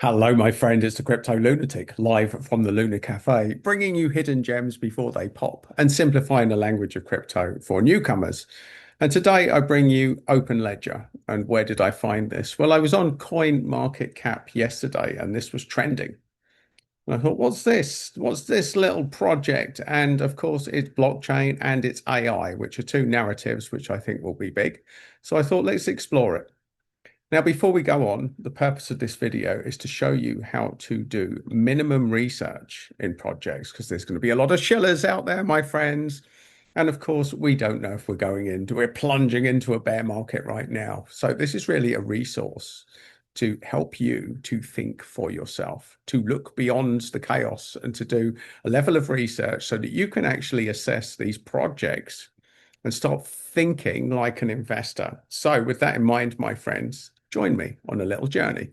Hello, my friend. It's the Crypto Lunatic, live from the Lunar Café, bringing you hidden gems before they pop and simplifying the language of crypto for newcomers. And today I bring you OpenLedger. And where did I find this? Well, I was on Coin Market Cap yesterday and this was trending. And I thought, what's this? What's this little project? And of course, it's blockchain and it's AI, which are two narratives which I think will be big. So I thought, let's explore it. Now, before we go on, the purpose of this video is to show you how to do minimum research in projects because there's going to be a lot of shillers out there, my friends. And of course, we don't know if we're plunging into a bear market right now. So this is really a resource to help you to think for yourself, to look beyond the chaos and to do a level of research so that you can actually assess these projects and start thinking like an investor. So with that in mind, my friends, join me on a little journey.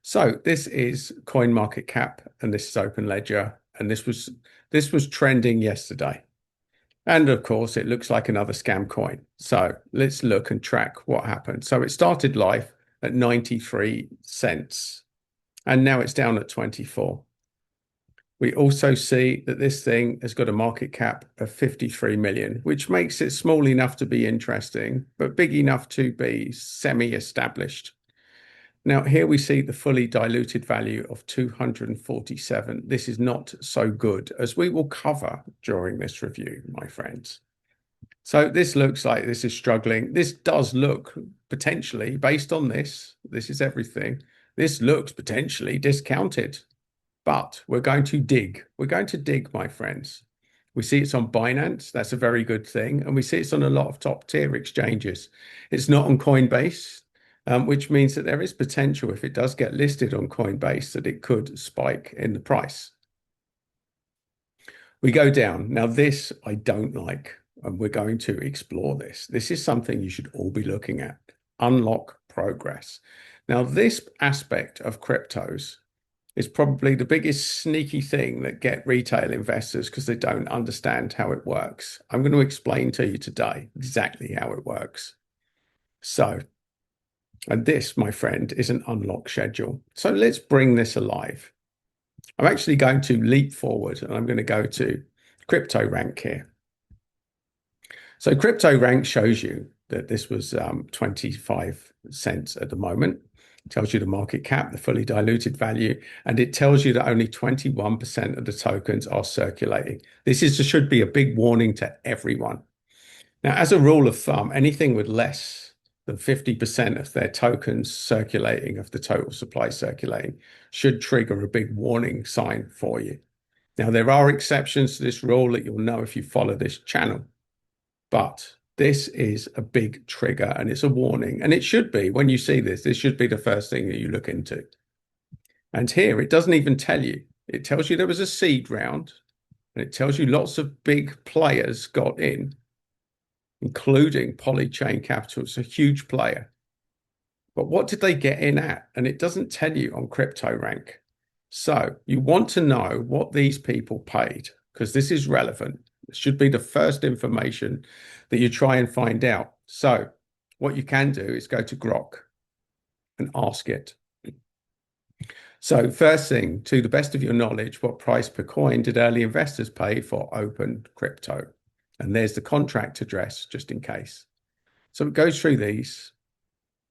So this is CoinMarketCap and this is OpenLedger, and this was trending yesterday. And of course, it looks like another scam coin. So let's look and track what happened. So it started life at 93 cents and now it's down at 24. We also see that this thing has got a market cap of 53 million, which makes it small enough to be interesting, but big enough to be semi-established. Now, here we see the fully diluted value of 247. This is not so good, as we will cover during this review, my friends. So this looks like this is struggling. This does look potentially, based on this is everything. This looks potentially discounted. But we're going to dig. We're going to dig, my friends. We see it's on Binance. That's a very good thing. And we see it's on a lot of top tier exchanges. It's not on Coinbase, which means that there is potential if it does get listed on Coinbase that it could spike in the price. We go down. Now, this I don't like, and we're going to explore this. This is something you should all be looking at. Unlock progress. Now, this aspect of cryptos is probably the biggest sneaky thing that get retail investors because they don't understand how it works. I'm going to explain to you today exactly how it works. So, and this, my friend, is an unlock schedule. So let's bring this alive. I'm actually going to leap forward and I'm going to go to Crypto Rank here. So Crypto Rank shows you that this was 25 cents at the moment. It tells you the market cap, the fully diluted value, and it tells you that only 21% of the tokens are circulating. This should be a big warning to everyone. Now, as a rule of thumb, anything with less than 50% of their tokens circulating, of the total supply circulating, should trigger a big warning sign for you. Now, there are exceptions to this rule that you'll know if you follow this channel, but this is a big trigger and it's a warning. And it should be, when you see this should be the first thing that you look into. And here, it doesn't even tell you. It tells you there was a seed round and it tells you lots of big players got in, including Polychain Capital. It's a huge player. But what did they get in at? And it doesn't tell you on Crypto Rank. So you want to know what these people paid because this is relevant. It should be the first information that you try and find out. So what you can do is go to Grok and ask it. So first thing, to the best of your knowledge, what price per coin did early investors pay for open crypto? And there's the contract address, just in case. So it goes through these,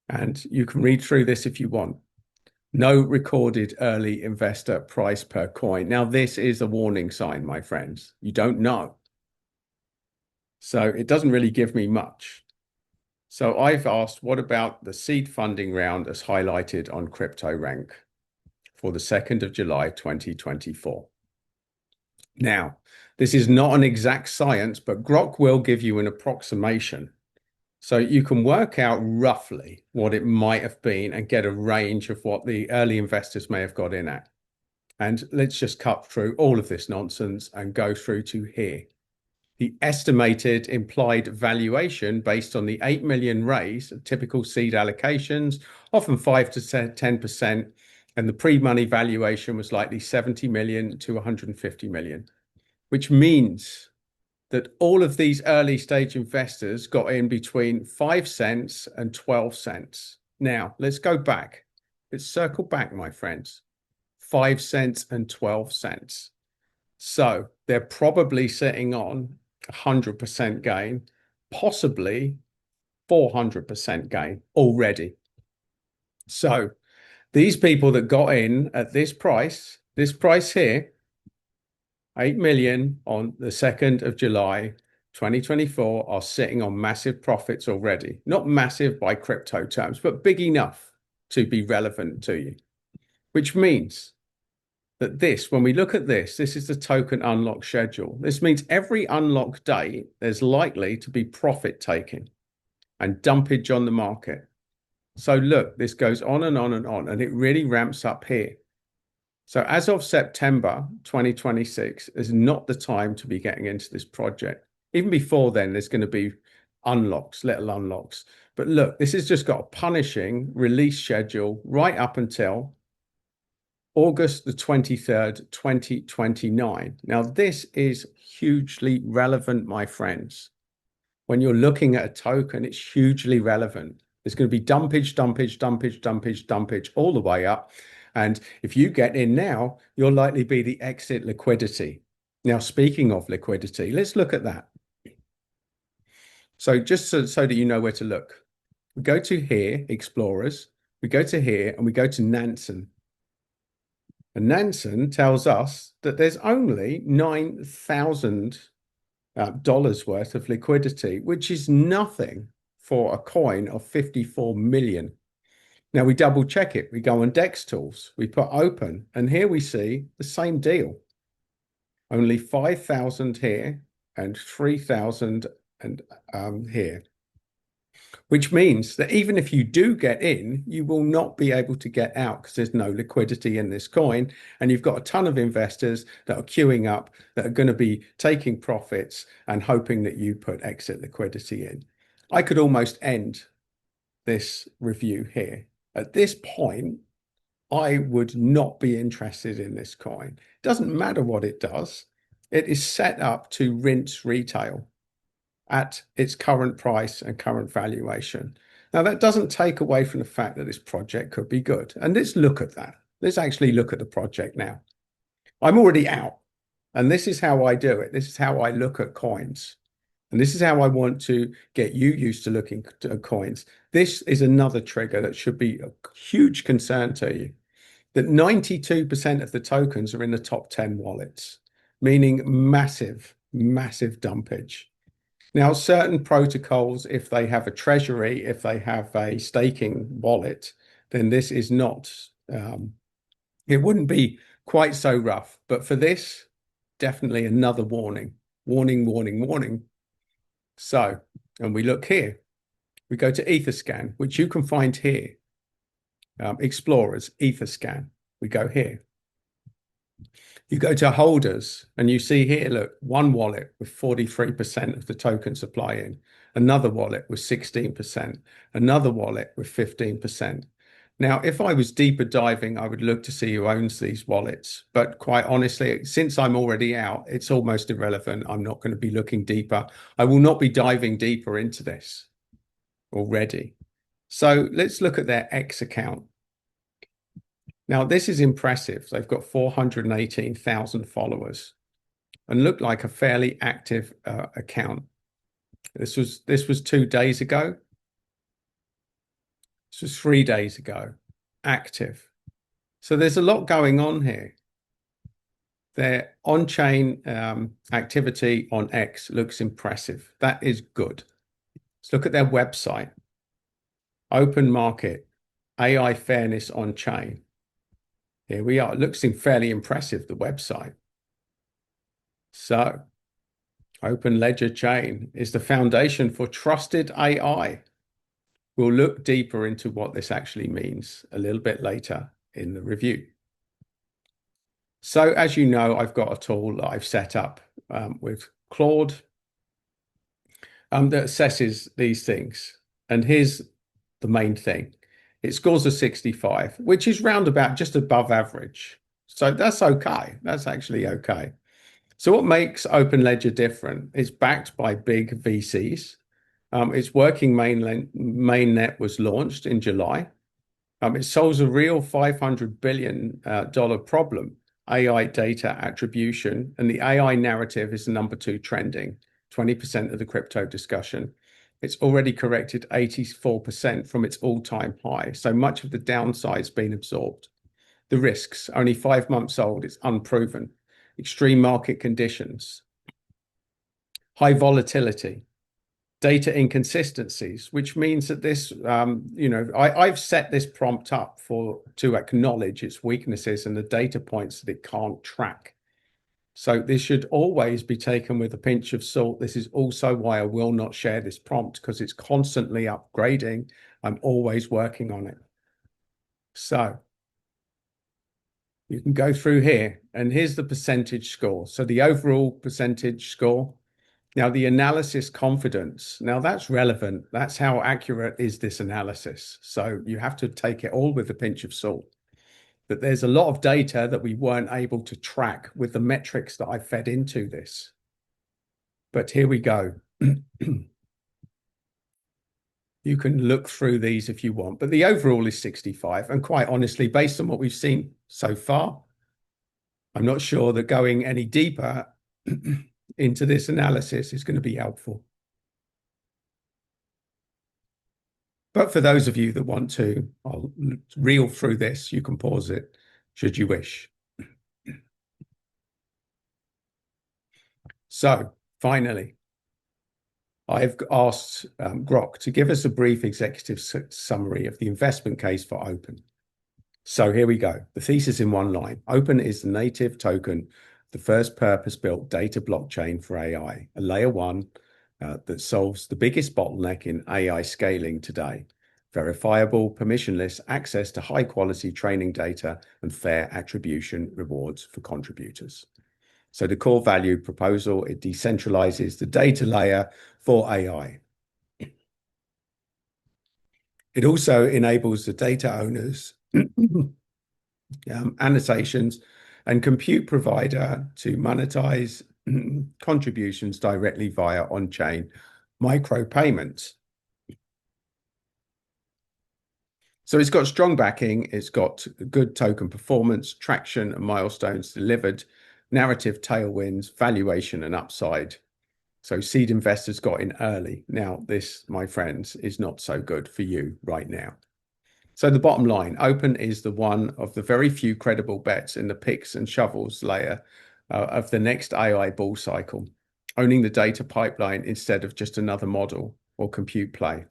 and you can read through this if you want. No recorded early investor price per coin. Now, this is a warning sign, my friends. You don't know. So it doesn't really give me much. So I've asked, what about the seed funding round as highlighted on Crypto Rank for the 2nd of July, 2024? Now, this is not an exact science, but Grok will give you an approximation. So you can work out roughly what it might have been and get a range of what the early investors may have got in at. And let's just cut through all of this nonsense and go through to here. The estimated implied valuation based on the 8 million raise, typical seed allocations, often 5 to 10%, and the pre-money valuation was likely 70 million to 150 million, which means that all of these early stage investors got in between 5 cents and 12 cents. Now, let's go back. It's circled back, my friends. 5 cents and 12 cents. So they're probably sitting on 100% gain, possibly 400% gain already. So these people that got in at this price here, 8 million on the 2nd of July, 2024, are sitting on massive profits already. Not massive by crypto terms, but big enough to be relevant to you, which means that when we look at this is the token unlock schedule. This means every unlock day, there's likely to be profit taking and dumpage on the market. So look, this goes on and on and on, and it really ramps up here. So as of September 2026 is not the time to be getting into this project. Even before then, there's going to be unlocks, little unlocks. But look, this has just got a punishing release schedule right up until August the 23rd, 2029. Now, this is hugely relevant, my friends. When you're looking at a token, it's hugely relevant. There's going to be dumpage all the way up. And if you get in now, you'll likely be the exit liquidity. Now, speaking of liquidity, let's look at that. So just so that you know where to look, we go to here, Explorers, we go to here, and we go to Nansen. And Nansen tells us that there's only $9,000 worth of liquidity, which is nothing for a coin of 54 million. Now we double check it. We go on Dex tools, we put open, and here we see the same deal. Only 5,000 here and 3,000 and here. Which means that even if you do get in, you will not be able to get out because there's no liquidity in this coin. And you've got a ton of investors that are queuing up that are going to be taking profits and hoping that you put exit liquidity in. I could almost end this review here. At this point, I would not be interested in this coin. It doesn't matter what it does. It is set up to rinse retail at its current price and current valuation. Now, that doesn't take away from the fact that this project could be good. And let's look at that. Let's actually look at the project now. I'm already out. And this is how I do it. This is how I look at coins. And this is how I want to get you used to looking at coins. This is another trigger that should be a huge concern to you. That 92% of the tokens are in the top 10 wallets, meaning massive, massive dumpage. Now, certain protocols, if they have a treasury, if they have a staking wallet, then this is not, it wouldn't be quite so rough. But for this, definitely another warning, warning, warning, warning. So, and we look here, we go to Etherscan, which you can find here. Explorers, Etherscan, we go here. You go to holders and you see here, look, one wallet with 43% of the token supply in, another wallet with 16%, another wallet with 15%. Now, if I was deeper diving, I would look to see who owns these wallets. But quite honestly, since I'm already out, it's almost irrelevant. I'm not going to be looking deeper. I will not be diving deeper into this already. So let's look at their X account. Now, this is impressive. They've got 418,000 followers and look like a fairly active account. This was 2 days ago. This was 3 days ago. Active. So there's a lot going on here. Their on-chain activity on X looks impressive. That is good. Let's look at their website. Open market, AI fairness on chain. Here we are. It looks fairly impressive, the website. So, OpenLedger chain is the foundation for trusted AI. We'll look deeper into what this actually means a little bit later in the review. So, as you know, I've got a tool that I've set up with Claude that assesses these things. And here's the main thing. It scores a 65, which is roundabout just above average. So that's okay. That's actually okay. So what makes OpenLedger different? It's backed by big VCs. Its working mainnet was launched in July. It solves a real $500 billion problem, AI data attribution, and the AI narrative is the number two trending, 20% of the crypto discussion. It's already corrected 84% from its all-time high, so much of the downside's been absorbed. The risks, only 5 months old, it's unproven. Extreme market conditions, high volatility, data inconsistencies, which means that this, I've set this prompt up to acknowledge its weaknesses and the data points that it can't track. So this should always be taken with a pinch of salt. This is also why I will not share this prompt, because it's constantly upgrading. I'm always working on it. So you can go through here, and here's the percentage score. So the overall percentage score. Now, the analysis confidence, now that's relevant. That's how accurate is this analysis. So you have to take it all with a pinch of salt. But there's a lot of data that we weren't able to track with the metrics that I fed into this. But here we go. You can look through these if you want, but the overall is 65. And quite honestly, based on what we've seen so far, I'm not sure that going any deeper into this analysis is going to be helpful. But for those of you that want to, I'll reel through this. You can pause it should you wish. So finally, I've asked Grok to give us a brief executive summary of the investment case for Open. So here we go. The thesis in one line. Open is the native token, the first purpose-built data blockchain for AI, a layer one that solves the biggest bottleneck in AI scaling today. Verifiable, permissionless access to high-quality training data and fair attribution rewards for contributors. So the core value proposal, it decentralizes the data layer for AI. It also enables the data owners, annotations, and compute provider to monetize contributions directly via on-chain micropayments. So it's got strong backing, it's got good token performance, traction and milestones delivered, narrative tailwinds, valuation and upside. So seed investors got in early. Now this, my friends, is not so good for you right now. So the bottom line, Open is the one of the very few credible bets in the picks and shovels layer of the next AI bull cycle, owning the data pipeline instead of just another model or compute play.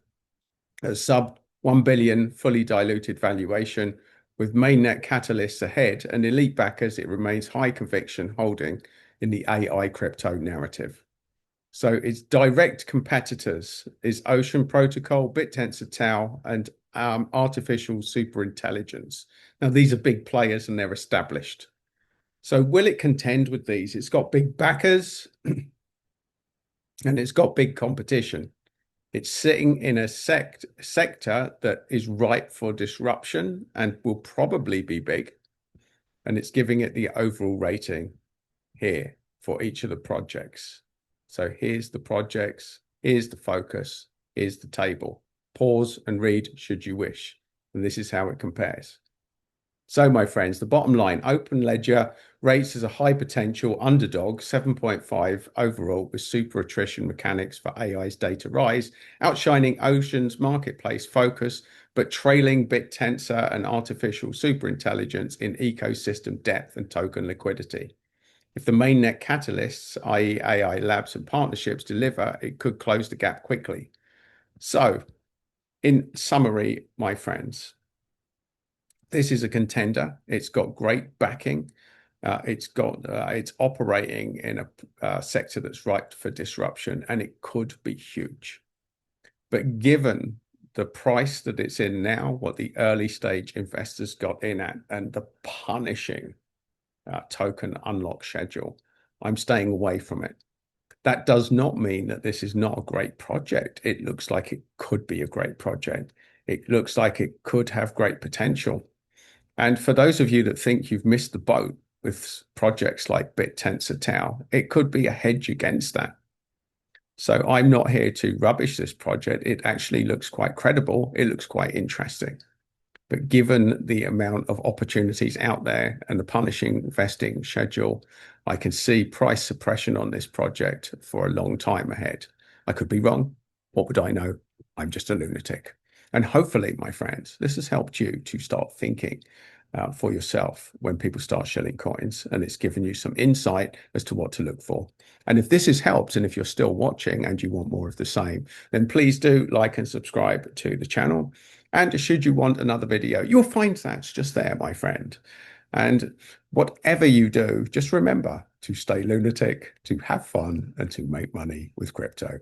At sub 1 billion fully diluted valuation with mainnet catalysts ahead and elite backers, it remains high conviction holding in the AI crypto narrative. So its direct competitors is Ocean Protocol, Bittensor Tao, and artificial superintelligence. Now, these are big players and they're established. So will it contend with these? It's got big backers and it's got big competition. It's sitting in a sector that is ripe for disruption and will probably be big. And it's giving it the overall rating here for each of the projects. So here's the projects, here's the focus, here's the table. Pause and read should you wish. And this is how it compares. So my friends, the bottom line, OpenLedger rates as a high potential underdog, 7.5 overall with super attrition mechanics for AI's data rise, outshining Ocean's marketplace focus, but trailing Bittensor and artificial superintelligence in ecosystem depth and token liquidity. If the mainnet catalysts, i.e. AI labs and partnerships deliver, it could close the gap quickly. So in summary, my friends, this is a contender. It's got great backing. It's operating in a sector that's ripe for disruption, and it could be huge. But given the price that it's in now, what the early stage investors got in at, and the punishing token unlock schedule, I'm staying away from it. That does not mean that this is not a great project. It looks like it could be a great project. It looks like it could have great potential. And for those of you that think you've missed the boat with projects like Bittensor Tao, it could be a hedge against that. So I'm not here to rubbish this project. It actually looks quite credible. It looks quite interesting. But given the amount of opportunities out there and the punishing vesting schedule, I can see price suppression on this project for a long time ahead. I could be wrong. What would I know? I'm just a lunatic. And hopefully, my friends, this has helped you to start thinking for yourself when people start shilling coins, and it's given you some insight as to what to look for. And if this has helped, and if you're still watching and you want more of the same, then please do like and subscribe to the channel. And should you want another video, you'll find that's just there, my friend. And whatever you do, just remember to stay lunatic, to have fun, and to make money with crypto.